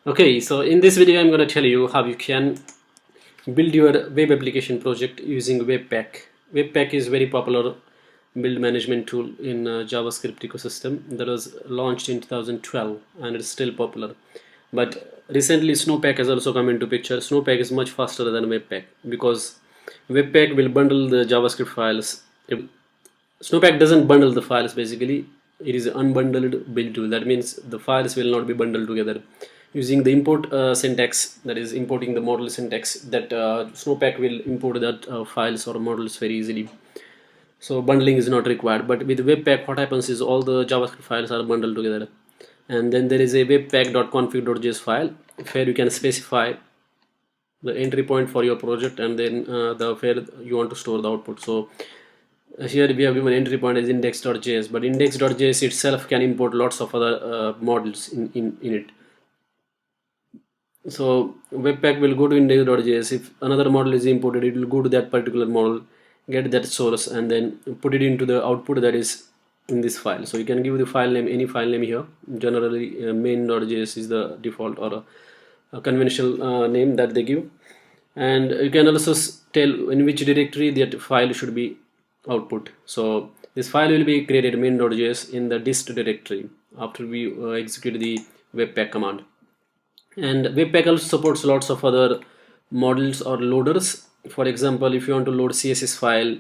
Okay, so in this video I'm going to tell you how you can build your web application project using Webpack. Webpack is very popular build management tool in JavaScript ecosystem that was launched in 2012 and it's still popular. But recently Snowpack has also come into picture. Snowpack is much faster than Webpack because Webpack will bundle the JavaScript files. Snowpack doesn't bundle the files basically. It is an unbundled build tool. That means the files will not be bundled together. Using the import syntax, that is importing the model syntax, that Snowpack will import that files or models very easily. So bundling is not required. But with Webpack, what happens is all the JavaScript files are bundled together. And then there is a webpack.config.js file where you can specify the entry point for your project and then the where you want to store the output. So here we have given entry point as index.js, but index.js itself can import lots of other models in it. So Webpack will go to index.js. If another model is imported, it will go to that particular model, get that source, and then put it into the output that is in this file. So you can give the file name, any file name here. Generally main.js is the default or a conventional name that they give, and you can also tell in which directory that file should be output. So this file will be created main.js in the dist directory after we execute the Webpack command. And Webpack also supports lots of other models or loaders. For example, if you want to load CSS file,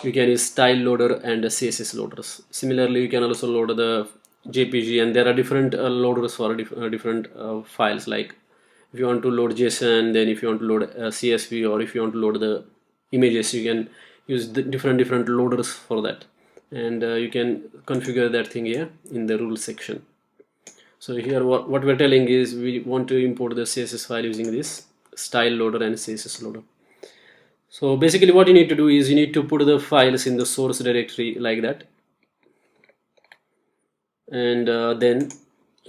you can use style loader and CSS loaders. Similarly, you can also load the JPG, and there are different loaders for different files. Like if you want to load JSON, then if you want to load CSV, or if you want to load the images, you can use the different loaders for that. And you can configure that thing here in the rules section. So here what we're telling is we want to import the CSS file using this style loader and CSS loader. So basically what you need to do is you need to put the files in the source directory like that, and then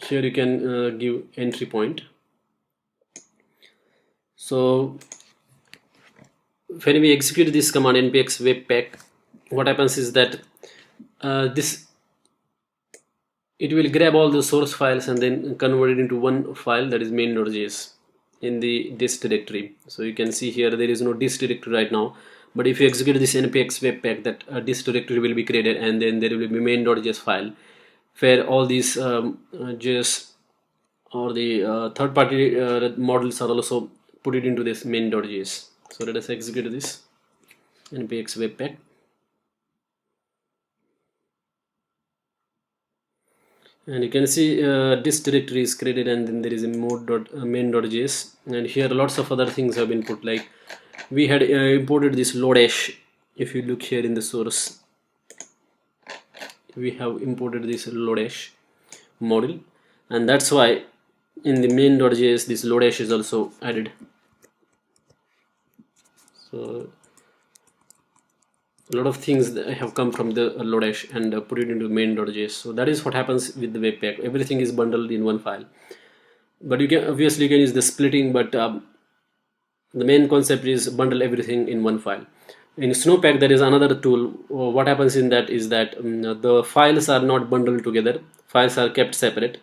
here you can give entry point. So when we execute this command npx webpack, what happens is that it will grab all the source files and then convert it into one file, that is main.js, in the dist directory. So you can see here there is no dist directory right now, but if you execute this npx webpack, that dist directory will be created, and then there will be main.js file where all these JS or the third-party models are also put it into this main.js. So let us execute this npx webpack. And you can see this directory is created, and then there is a main.js, and here lots of other things have been put, like we had imported this lodash. If you look here in the source, we have imported this lodash model, and that's why in the main.js this lodash is also added. So a lot of things that have come from the lodash and put it into main.js. So that is what happens with the Webpack. Everything is bundled in one file. But you can obviously you can use the splitting, but the main concept is bundle everything in one file. In Snowpack there is another tool. What happens in that is that the files are not bundled together. Files are kept separate.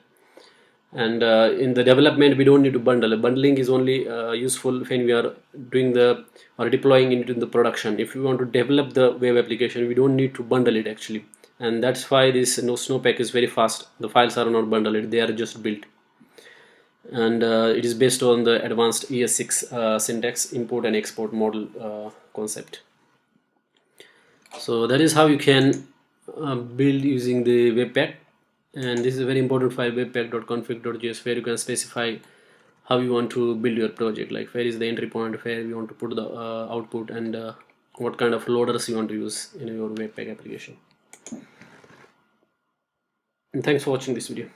And in the development we don't need to bundle. Bundling is only useful when we are doing the or deploying it into the production. If we want to develop the web application, we don't need to bundle it actually, and that's why this Snowpack is very fast. The files are not bundled, they are just built, and it is based on the advanced ES6 syntax, import and export model concept. So that is how you can build using the Webpack. And this is a very important file, webpack.config.js, where you can specify how you want to build your project, like where is the entry point, where you want to put the output, and what kind of loaders you want to use in your Webpack application. And thanks for watching this video.